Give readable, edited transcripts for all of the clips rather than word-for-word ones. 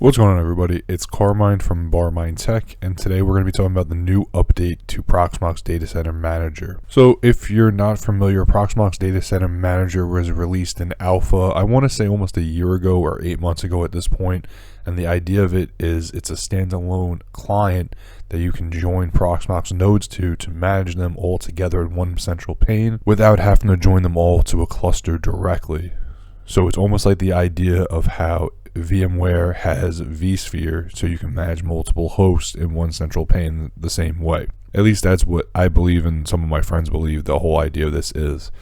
What's going on, everybody? It's Carmine from Barmine Tech, and today we're going to be talking about the new update to Proxmox Datacenter Manager. So if you're not familiar, Proxmox Datacenter Manager was released in alpha, I want to say almost a year ago or 8 months ago at this point, and the idea of it is it's a standalone client that you can join Proxmox nodes to manage them all together in one central pane without having to join them all to a cluster directly. So it's almost like the idea of how VMware has vSphere, so you can manage multiple hosts in one central pane the same way. At least that's what I believe, and some of my friends believe the whole idea of this is.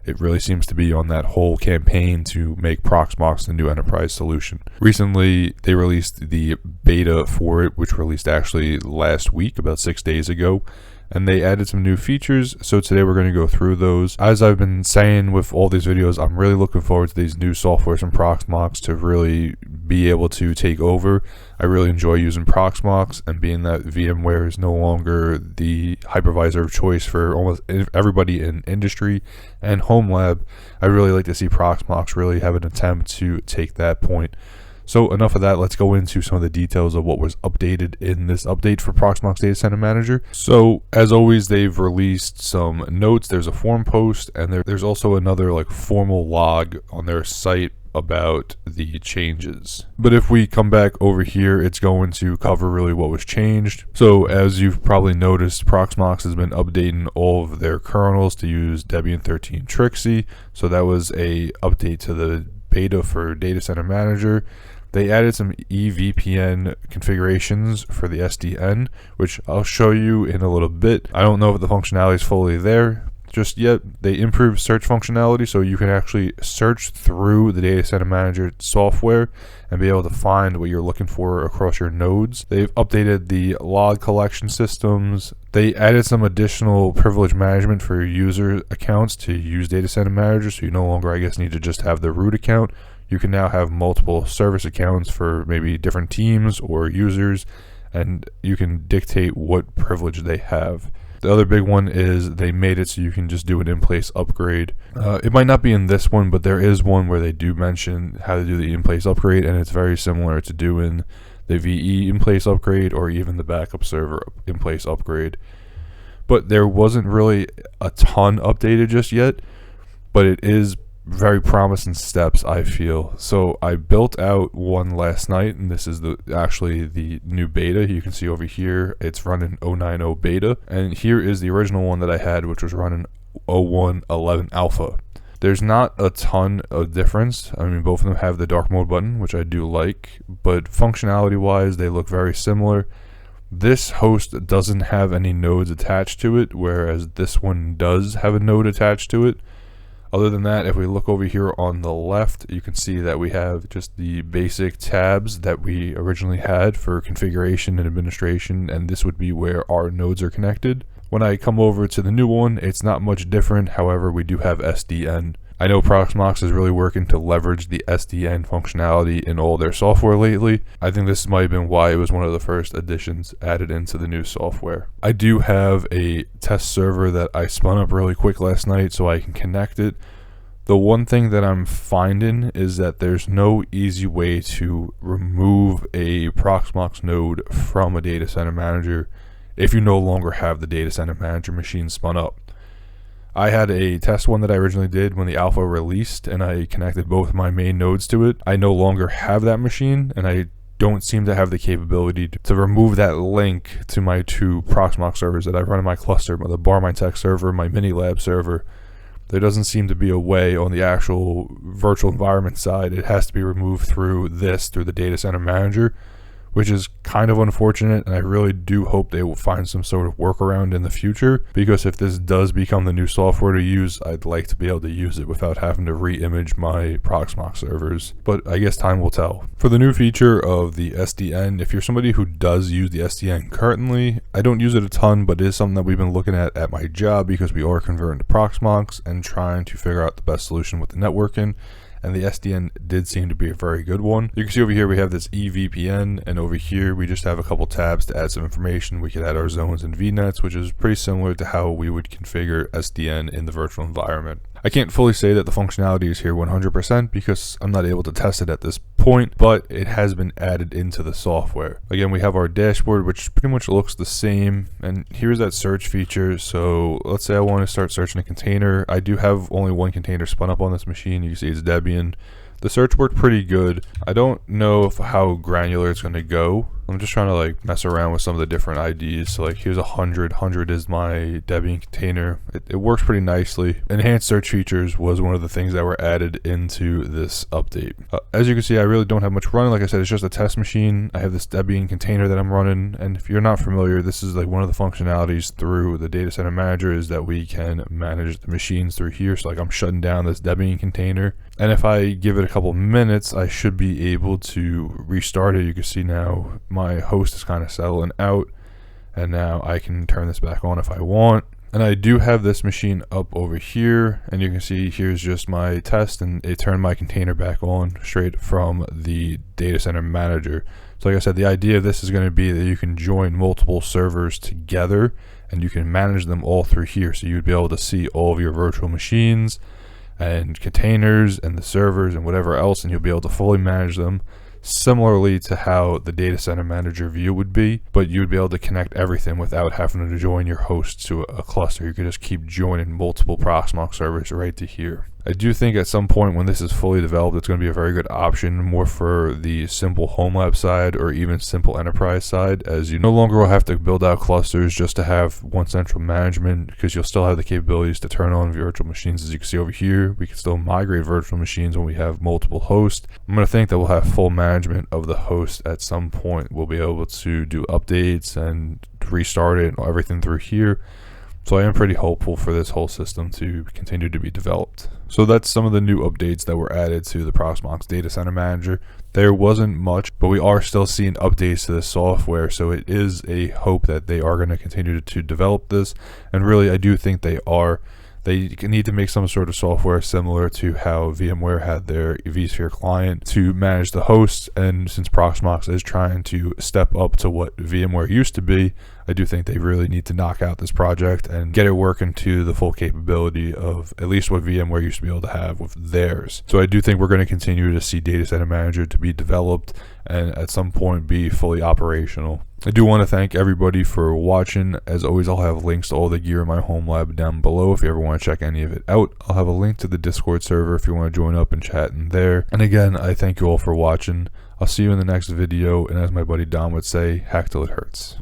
It really seems to be on that whole campaign to make Proxmox the new enterprise solution. Recently, they released the beta for it, which released actually last week, about 6 days ago. And they added some new features, so today we're going to go through those. As I've been saying with all these videos, I'm really looking forward to these new softwares from Proxmox to really be able to take over. I really enjoy using Proxmox, and being that VMware is no longer the hypervisor of choice for almost everybody in industry and home lab, I really like to see Proxmox really have an attempt to take that point. So enough of that, let's go into some of the details of what was updated in this update for Proxmox Datacenter Manager. So as always, they've released some notes. There's a forum post, and there's also another like formal log on their site about the changes. But if we come back over here, it's going to cover really what was changed. So as you've probably noticed, Proxmox has been updating all of their kernels to use Debian 13 Trixie. So that was a update to the beta for Datacenter Manager. They added some eVPN configurations for the SDN, which I'll show you in a little bit. I don't know if the functionality is fully there just yet. They improved search functionality, so you can actually search through the Datacenter Manager software and be able to find what you're looking for across your nodes. They've updated the log collection systems. They added some additional privilege management for your user accounts to use Datacenter Manager, so you no longer, I guess, need to just have the root account. You can now have multiple service accounts for maybe different teams or users, and you can dictate what privilege they have. The other big one is they made it so you can just do an in-place upgrade. It might not be in this one, but there is one where they do mention how to do the in-place upgrade, and it's very similar to doing the VE in-place upgrade or even the backup server in-place upgrade. But there wasn't really a ton updated just yet, but it is very promising steps, I feel. So I built out one last night, and this is actually the new beta. You can see over here it's running 0.90 beta, and here is the original one that I had, which was running 0.1.11 alpha. There's not a ton of difference. I mean, both of them have the dark mode button, which I do like, but functionality wise they look very similar. This host doesn't have any nodes attached to it, whereas this one does have a node attached to it. Other than that, if we look over here on the left, you can see that we have just the basic tabs that we originally had for configuration and administration, and this would be where our nodes are connected. When I come over to the new one, it's not much different. However, we do have SDN. I know Proxmox is really working to leverage the SDN functionality in all their software lately. I think this might have been why it was one of the first additions added into the new software. I do have a test server that I spun up really quick last night so I can connect it. The one thing that I'm finding is that there's no easy way to remove a Proxmox node from a data center manager if you no longer have the data center manager machine spun up. I had a test one that I originally did when the alpha released, and I connected both my main nodes to it. I no longer have that machine, and I don't seem to have the capability to remove that link to my two Proxmox servers that I run in my cluster, the Barmine Tech server, my mini lab server. There doesn't seem to be a way on the actual virtual environment side. It has to be removed through the data center manager, which is kind of unfortunate, and I really do hope they will find some sort of workaround in the future, because if this does become the new software to use, I'd like to be able to use it without having to re-image my Proxmox servers. But I guess time will tell. For the new feature of the SDN, if you're somebody who does use the SDN currently, I don't use it a ton, but it is something that we've been looking at my job, because we are converting to Proxmox and trying to figure out the best solution with the networking. And the SDN did seem to be a very good one. You can see over here we have this eVPN, and over here we just have a couple tabs to add some information. We could add our zones and VNets, which is pretty similar to how we would configure SDN in the virtual environment. I can't fully say that the functionality is here 100% because I'm not able to test it at this point, but it has been added into the software. Again, we have our dashboard, which pretty much looks the same, and here's that search feature. So let's say I want to start searching a container. I do have only one container spun up on this machine. You can see it's Debian. The search worked pretty good. I don't know how granular it's going to go. I'm just trying to like mess around with some of the different IDs. So like here's 100 is my Debian container. It works pretty nicely. Enhanced search features was one of the things that were added into this update. As you can see, I really don't have much running. Like I said, it's just a test machine. I have this Debian container that I'm running, and if you're not familiar, this is like one of the functionalities through the Data Center Manager is that we can manage the machines through here. So like I'm shutting down this Debian container, and if I give it a couple minutes, I should be able to restart it. You can see now my host is kind of settling out, and now I can turn this back on if I want. And I do have this machine up over here, and you can see here's just my test, and it turned my container back on straight from the Data Center Manager. So like I said, the idea of this is going to be that you can join multiple servers together and you can manage them all through here. So you'd be able to see all of your virtual machines and containers and the servers and whatever else, and you'll be able to fully manage them similarly to how the Data Center Manager view would be, but you would be able to connect everything without having to join your hosts to a cluster. You could just keep joining multiple Proxmox servers right to here. I do think at some point when this is fully developed, it's going to be a very good option more for the simple home lab side or even simple enterprise side, as you no longer will have to build out clusters just to have one central management, because you'll still have the capabilities to turn on virtual machines. As you can see over here, we can still migrate virtual machines when we have multiple hosts. I'm going to think that we'll have full management of the host at some point. We'll be able to do updates and restart it and everything through here. So I am pretty hopeful for this whole system to continue to be developed. So that's some of the new updates that were added to the Proxmox Data Center Manager. There wasn't much, but we are still seeing updates to the software, so it is a hope that they are going to continue to develop this. And really, I do think they are. They need to make some sort of software similar to how VMware had their vSphere client to manage the hosts, and since Proxmox is trying to step up to what VMware used to be, I do think they really need to knock out this project and get it working to the full capability of at least what VMware used to be able to have with theirs. So I do think we're going to continue to see Data Center Manager to be developed and at some point be fully operational. I do want to thank everybody for watching. As always, I'll have links to all the gear in my home lab down below if you ever want to check any of it out. I'll have a link to the Discord server if you want to join up and chat in there. And again, I thank you all for watching. I'll see you in the next video, and as my buddy Dom would say, hack till it hurts.